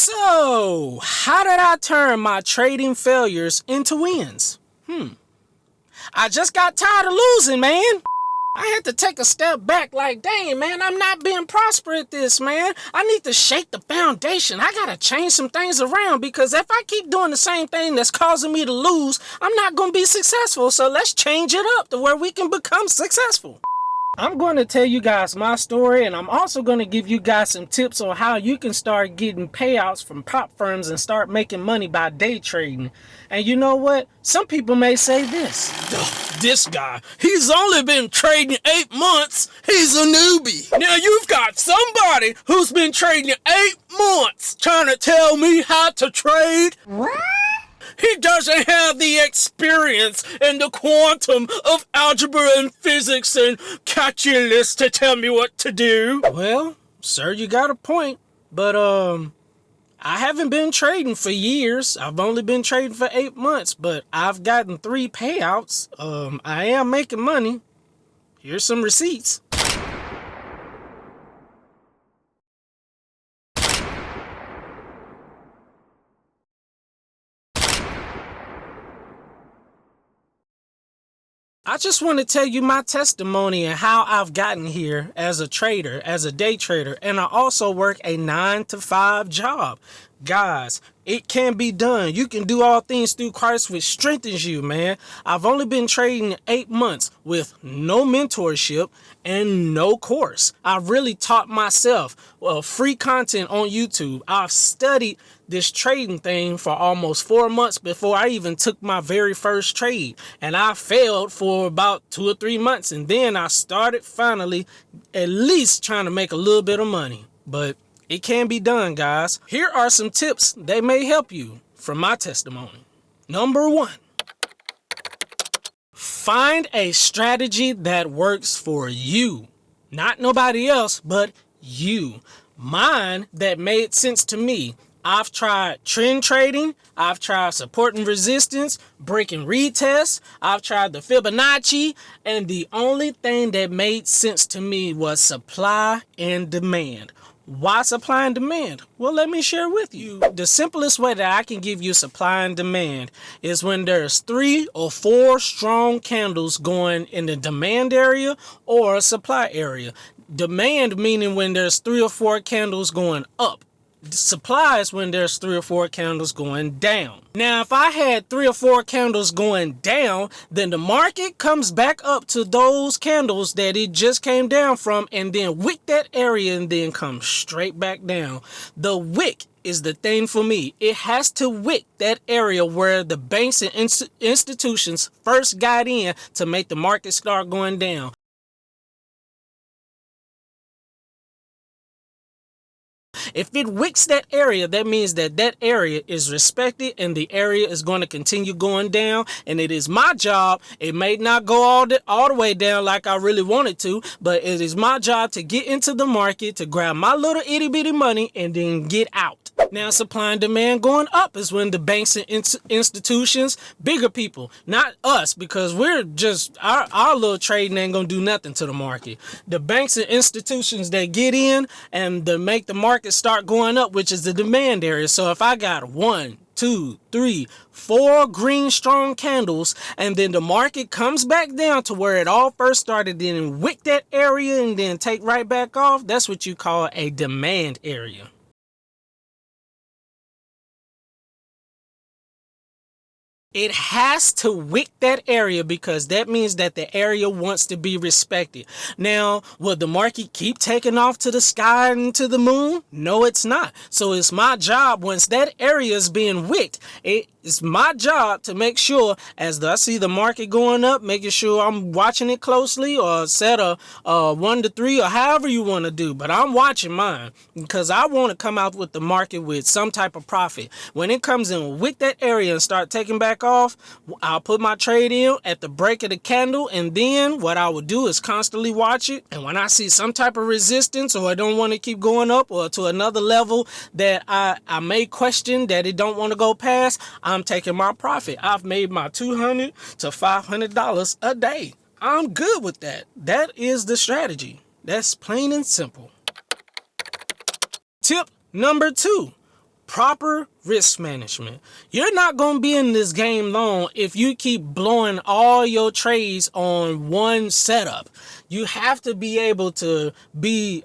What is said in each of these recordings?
So, how did I turn my trading failures into wins? I just got tired of losing, man. I had to take a step back like, dang, man, I'm not being prosperous at this, man. I need to shake the foundation. I gotta change some things around because if I keep doing the same thing that's causing me to lose, I'm not gonna be successful. So let's change it up to where we can become successful. I'm going to tell you guys my story, and I'm also going to give you guys some tips on how you can start getting payouts from prop firms and start making money by day trading. And you know what? Some people may say this. This guy, he's only been trading 8 months. He's a newbie. Now you've got somebody who's been trading 8 months trying to tell me how to trade? What? He doesn't have the experience in the quantum of algebra and physics and calculus to tell me what to do. Well, sir, you got a point. But, I haven't been trading for years. I've only been trading for 8 months, but I've gotten 3 payouts. I am making money. Here's some receipts. I just want to tell you my testimony and how I've gotten here as a trader, as a day trader, and I also work a 9-to-5 job. Guys, it can be done. You can do all things through Christ, which strengthens you, man. I've only been trading 8 months with no mentorship and no course. I've really taught myself free content on YouTube. I've studied this trading thing for almost 4 months before I even took my very first trade. And I failed for about 2 or 3 months. And then I started finally at least trying to make a little bit of money. But it can be done, guys. Here are some tips that may help you from my testimony. Number 1, find a strategy that works for you. Not nobody else, but you. Mine that made sense to me. I've tried trend trading. I've tried support and resistance, breaking retests. I've tried the Fibonacci. And the only thing that made sense to me was supply and demand. Why supply and demand? Well, let me share with you. The simplest way that I can give you supply and demand is when there's 3 or 4 strong candles going in the demand area or supply area. Demand meaning when there's 3 or 4 candles going up. Supply is when there's 3 or 4 candles going down. Now, if I had 3 or 4 candles going down, then the market comes back up to those candles that it just came down from and then wick that area and then come straight back down. The wick is the thing for me. It has to wick that area where the banks and institutions first got in to make the market start going down. If it wicks that area, that means that that area is respected and the area is going to continue going down. And it is my job. It may not go all the way down like I really wanted to, but it is my job to get into the market, to grab my little itty bitty money and then get out. Now, supply and demand going up is when the banks and institutions, bigger people, not us, because we're just, our little trading ain't going to do nothing to the market. The banks and institutions that get in and to make the market start going up, which is the demand area. So if I got 1, 2, 3, 4 green strong candles and then the market comes back down to where it all first started, then wick that area and then take right back off, that's what you call a demand area. It has to wick that area because that means that the area wants to be respected. Now, will the market keep taking off to the sky and to the moon? No, it's not. So it's my job, once that area is being wicked, it's my job to make sure as I see the market going up, making sure I'm watching it closely or set a 1 to 3 or however you want to do. But I'm watching mine because I want to come out with the market with some type of profit. When it comes in wick that area and start taking back off, I'll put my trade in at the break of the candle, and then what I will do is constantly watch it. And when I see some type of resistance or I don't want to keep going up or to another level that I may question that it don't want to go past, I'm taking my profit. I've made my $200 to $500 a day. I'm good with that. That is the strategy. That's plain and simple. Tip number 2. Proper risk management. You're not going to be in this game long if you keep blowing all your trades on one setup. You have to be able to make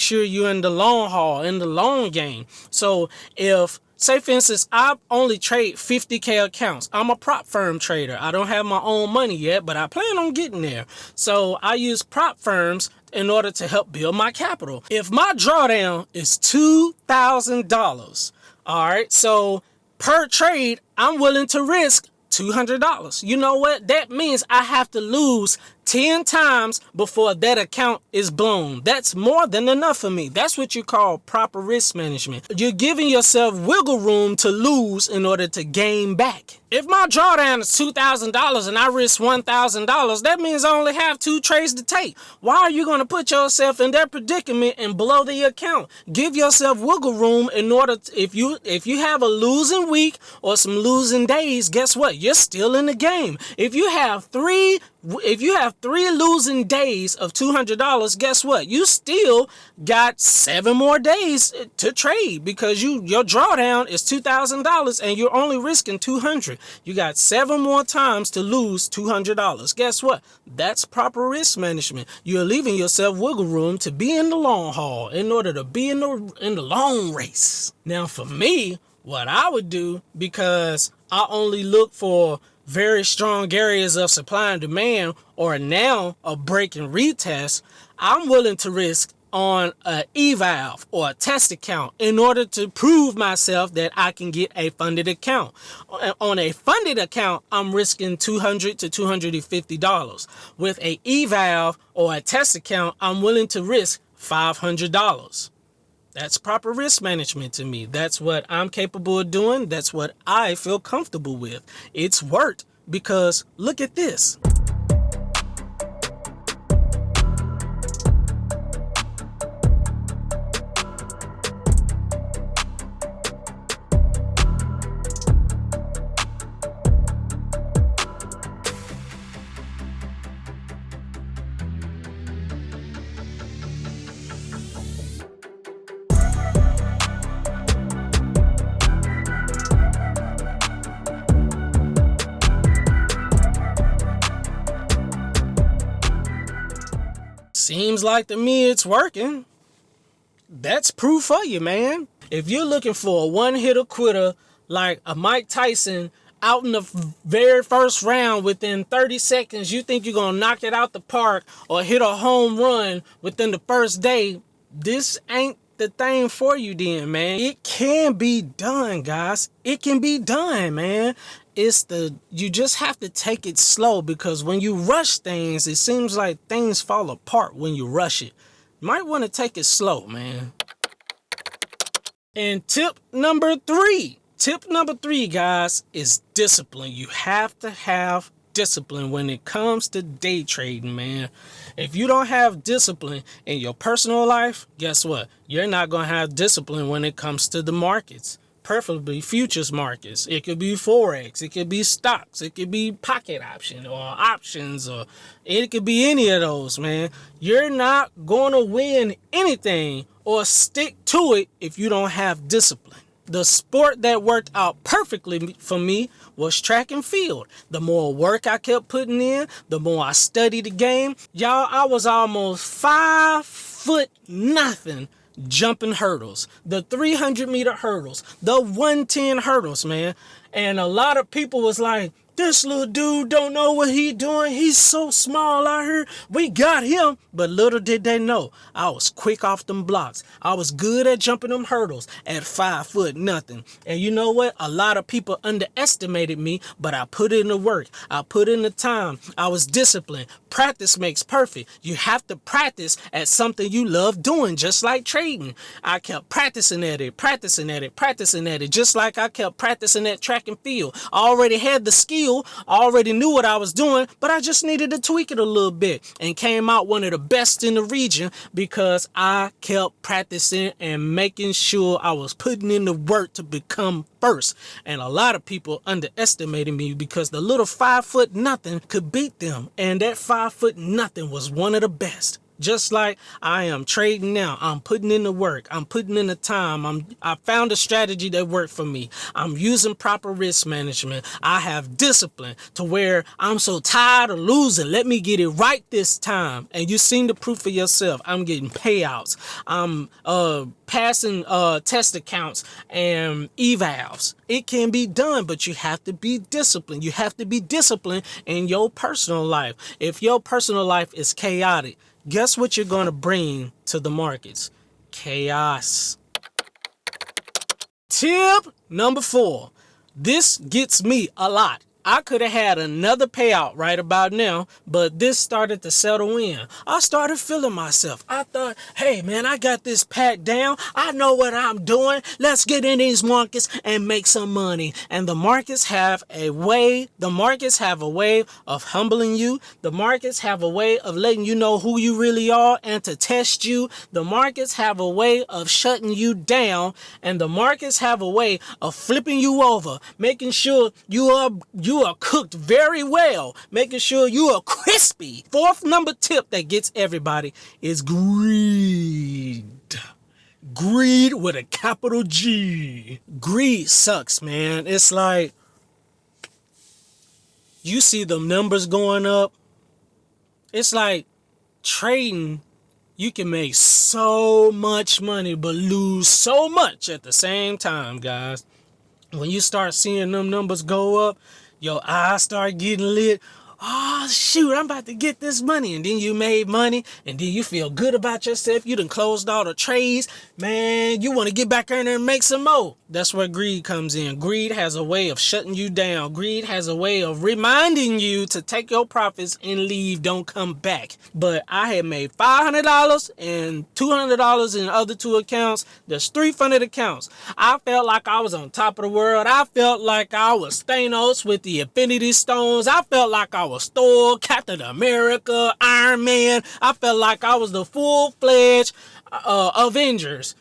sure you're in the long haul, in the long game. So if, say for instance, I only trade 50K accounts. I'm a prop firm trader. I don't have my own money yet, but I plan on getting there. So I use prop firms in order to help build my capital. If my drawdown is $2,000, all right, so per trade, I'm willing to risk $200. You know what? That means I have to lose 10 times before that account is blown. That's more than enough for me. That's what you call proper risk management. You're giving yourself wiggle room to lose in order to gain back. If my drawdown is $2,000 and I risk $1,000, that means I only have 2 trades to take. Why are you going to put yourself in that predicament and blow the account? Give yourself wiggle room in order to, if you have a losing week or some losing days, guess what? You're still in the game. If you have three losing days of $200, guess what? You still got 7 more days to trade because your drawdown is $2,000 and you're only risking $200. You got 7 more times to lose $200. Guess what? That's proper risk management. You're leaving yourself wiggle room to be in the long haul in order to be in the long race. Now, for me, what I would do, because I only look for very strong areas of supply and demand, or now a break and retest, I'm willing to risk on an eval or a test account in order to prove myself that I can get a funded account. On a funded account, I'm risking $200 to $250. With a eval or a test account, I'm willing to risk $500. That's proper risk management to me. That's what I'm capable of doing. That's what I feel comfortable with. It's worked because look at this. Seems like to me it's working. That's proof for you, man. If you're looking for a one-hitter quitter like a Mike Tyson out in the very first round within 30 seconds, you think you're going to knock it out the park or hit a home run within the first day, this ain't the thing for you then, man. It can be done, guys. It can be done, man. You just have to take it slow, because when you rush things, it seems like things fall apart when you rush it. You might want to take it slow, man. And tip number three, guys, is discipline. You have to have discipline when it comes to day trading, man. If you don't have discipline in your personal life, guess what? You're not going to have discipline when it comes to the markets. Preferably futures markets. It could be Forex. It could be stocks. It could be pocket option or options, or it could be any of those, man. You're not going to win anything or stick to it if you don't have discipline. The sport that worked out perfectly for me was track and field. The more work I kept putting in, the more I studied the game. Y'all, I was almost 5'0" jumping hurdles, the 300-meter hurdles, the 110 hurdles, man. And a lot of people was like, this little dude don't know what he doing. He's so small out here. We got him. But little did they know, I was quick off them blocks. I was good at jumping them hurdles at 5'0". And you know what? A lot of people underestimated me, but I put in the work. I put in the time. I was disciplined. Practice makes perfect. You have to practice at something you love doing, just like trading. I kept practicing at it, just like I kept practicing at track and field. I already had the skill. I already knew what I was doing, but I just needed to tweak it a little bit, and came out one of the best in the region because I kept practicing and making sure I was putting in the work to become first. And a lot of people underestimated me because the little 5'0" could beat them, and that 5'0" was one of the best. Just like I am trading now. I'm putting in the work. I'm putting in the time. I found a strategy that worked for me. I'm using proper risk management. I have discipline to where I'm so tired of losing. Let me get it right this time. And you've seen the proof for yourself. I'm getting payouts. I'm passing test accounts and evals. It can be done, but you have to be disciplined. You have to be disciplined in your personal life. If your personal life is chaotic, guess what you're going to bring to the markets? Chaos. Tip number 4. This gets me a lot. I could have had another payout right about now, but this started to settle in. I started feeling myself. I thought, hey man, I got this packed down. I know what I'm doing. Let's get in these markets and make some money. And the markets have a way of humbling you. The markets have a way of letting you know who you really are and to test you. The markets have a way of shutting you down, and the markets have a way of flipping you over, making sure you are cooked very well, making sure you are crispy. 4th number tip that gets everybody is greed. Greed with a capital G. Greed sucks, man. It's like you see the numbers going up. It's like trading. You can make so much money but lose so much at the same time, guys. When you start seeing them numbers go up, your eyes start getting lit. Oh, shoot, I'm about to get this money. And then you made money, and then you feel good about yourself. You done closed all the trades. Man, you want to get back in there and make some more. That's where greed comes in. Greed has a way of shutting you down. Greed has a way of reminding you to take your profits and leave. Don't come back. But I had made $500 and $200 in the other 2 accounts. There's 3 funded accounts. I felt like I was on top of the world. I felt like I was Thanos with the Infinity Stones. I felt like I was Thor, Captain America, Iron Man. I felt like I was the full-fledged Avengers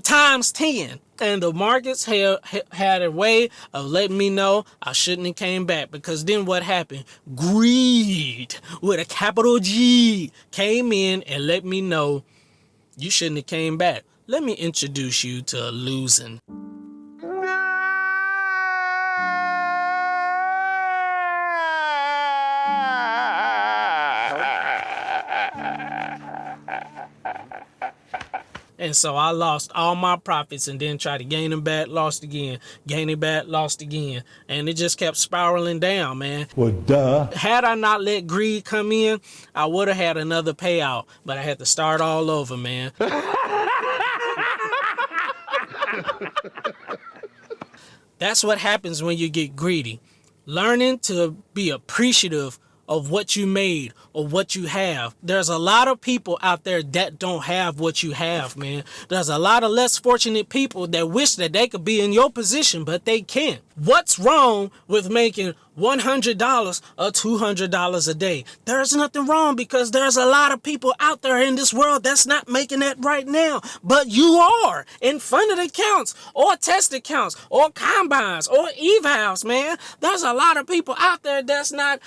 times 10. And the markets had a way of letting me know I shouldn't have came back, because then what happened? Greed with a capital G came in and let me know you shouldn't have came back. Let me introduce you to losing. And so I lost all my profits and then tried to gain them back, lost again, gain it back, lost again. And it just kept spiraling down, man. Well, duh. Had I not let greed come in, I would have had another payout, but I had to start all over, man. That's what happens when you get greedy. Learning to be appreciative of what you made or what you have. There's a lot of people out there that don't have what you have, man. There's a lot of less fortunate people that wish that they could be in your position, but they can't. What's wrong with making $100 or $200 a day? There's nothing wrong, because there's a lot of people out there in this world that's not making that right now. But you are in funded accounts or test accounts or combines or evals, man. There's a lot of people out there that's not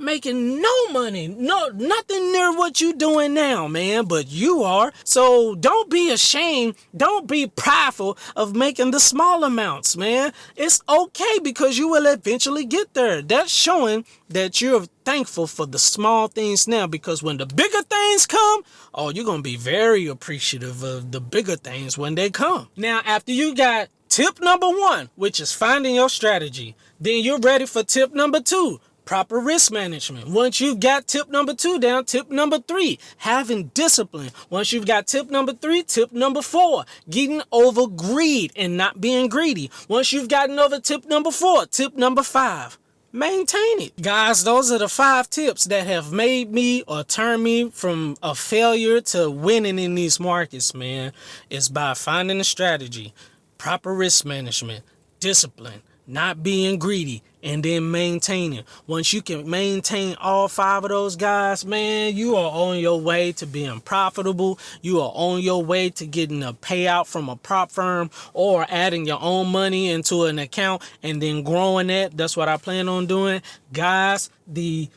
making no money, nothing near what you doing now, man. But you are. So don't be ashamed. Don't be prideful of making the small amounts, man. It's okay, because you will eventually get there. That's showing that you're thankful for the small things now, because when the bigger things come, oh, you're going to be very appreciative of the bigger things when they come. Now, after you got tip number 1, which is finding your strategy, then you're ready for tip number 2. Proper risk management. Once you've got tip number 2 down, tip number 3, having discipline. Once you've got tip number 3, tip number 4, getting over greed and not being greedy. Once you've gotten over tip number 4, tip number 5, maintain it. Guys, those are the 5 tips that have made me or turned me from a failure to winning in these markets, man. It's by finding a strategy, proper risk management, discipline, not being greedy, and then maintaining. Once you can maintain all 5 of those, guys, man, you are on your way to being profitable. You are on your way to getting a payout from a prop firm or adding your own money into an account and then growing that. That's what I plan on doing. Guys, the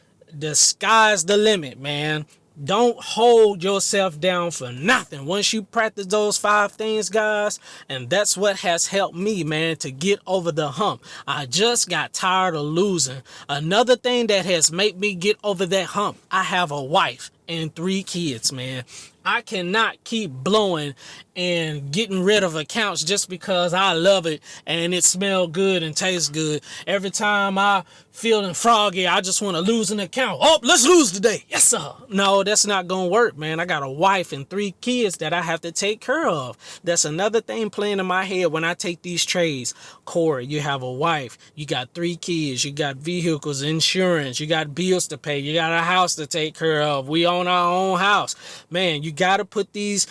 sky's the limit, man. Don't hold yourself down for nothing. Once you practice those 5 things, guys, and that's what has helped me, man, to get over the hump. I just got tired of losing. Another thing that has made me get over that hump, I have a wife and 3 kids, man. I cannot keep blowing and getting rid of accounts just because I love it and it smells good and tastes good. Every time I feeling froggy, I just want to lose an account. Oh, let's lose today. Yes, sir. No, that's not going to work, man. I got a wife and 3 kids that I have to take care of. That's another thing playing in my head when I take these trades. Corey, you have a wife. You got 3 kids. You got vehicles, insurance. You got bills to pay. You got a house to take care of. We own our own house. Man, you got to put these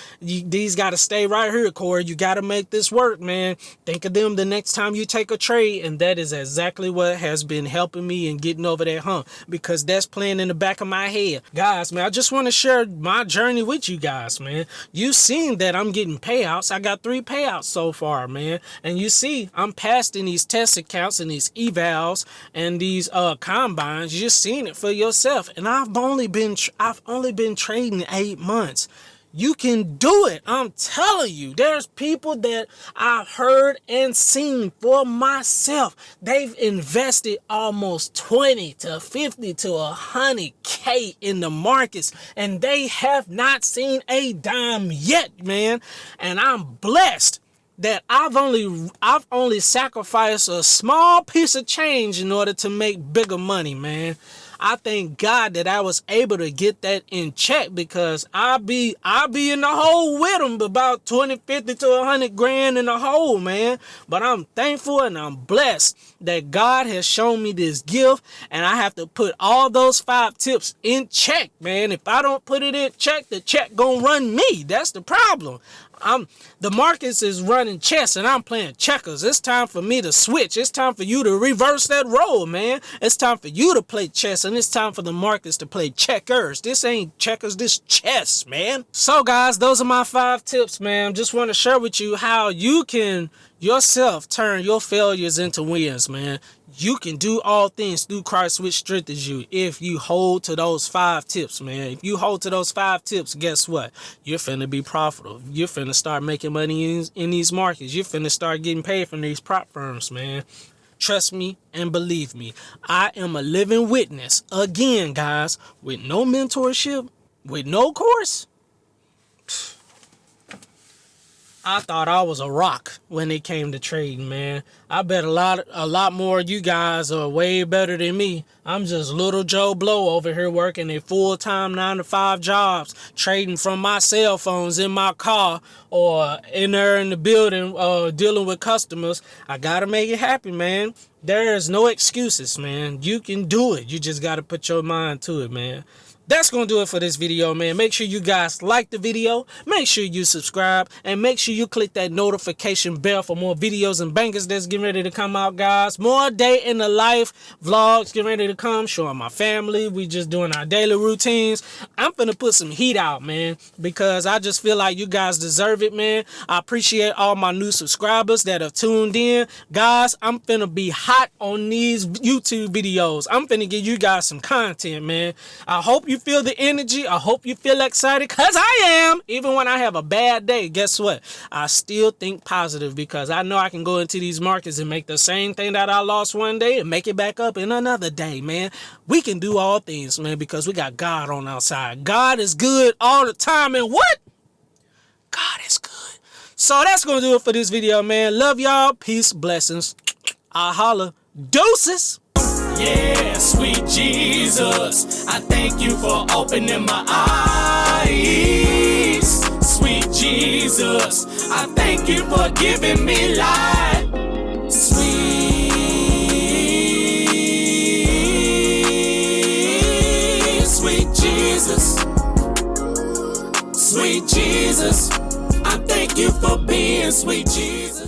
got to stay right here, Corey. You got to make this work, man. Think of them the next time you take a trade, and that is exactly what has been helping me in getting over that hump, because that's playing in the back of my head. Guys, man, I just want to share my journey with you guys, man. You seen that I'm getting payouts. I got 3 payouts so far, man. And you see, I'm passing these test accounts and these evals and these combines. You're seeing it for yourself. And I've only been trading 8 months. You can do it. I'm telling you, there's people that I've heard and seen for myself. They've invested almost 20 to 50 to 100K in the markets, and they have not seen a dime yet, man. And I'm blessed that I've only sacrificed a small piece of change in order to make bigger money, man. I thank God that I was able to get that in check, because I'll be in the hole with them, about 20, 50 to 100 grand in the hole, man. But I'm thankful and I'm blessed that God has shown me this gift, and I have to put all those 5 tips in check, man. If I don't put it in check, the check gonna run me. That's the problem. The markets is running chess and I'm playing checkers. It's time for me to switch. It's time for you to reverse that role, man. It's time for you to play chess, and it's time for the markets to play checkers. This ain't checkers, this chess, man. So guys, those are my 5 tips, man. Just want to share with you how you can yourself turn your failures into wins, man. You can do all things through Christ which strengthens you if you hold to those 5 tips, man. If you hold to those 5 tips, guess what? You're finna be profitable. You're finna start making money in these markets. You're finna start getting paid from these prop firms, man. Trust me and believe me. I am a living witness. Again, guys, with no mentorship, with no course, I thought I was a rock when it came to trading, man. I bet a lot more of you guys are way better than me. I'm just little Joe Blow over here working a full-time 9-to-5 jobs, trading from my cell phones in my car or in there in the building, dealing with customers. I gotta make it happen, man. There's no excuses, man. You can do it. You just gotta put your mind to it, man. That's going to do it for this video, man. Make sure you guys like the video. Make sure you subscribe. And make sure you click that notification bell for more videos and bangers that's getting ready to come out, guys. More day in the life vlogs getting ready to come. Showing my family. We just doing our daily routines. I'm finna put some heat out, man. Because I just feel like you guys deserve it, man. I appreciate all my new subscribers that have tuned in. Guys, I'm finna be hot on these YouTube videos. I'm finna give you guys some content, man. I hope you feel the energy. I hope you feel excited, because I am. Even when I have a bad day, guess what? I still think positive, because I know I can go into these markets and make the same thing that I lost one day and make it back up in another day, man. We can do all things, man, because we got God on our side. God is good all the time, and what? God is good. So that's going to do it for this video, man. Love y'all. Peace, blessings. I holla. Deuces. Yeah, sweet Jesus, I thank you for opening my eyes. Sweet Jesus, I thank you for giving me life. Sweet Jesus, sweet Jesus, I thank you for being sweet Jesus.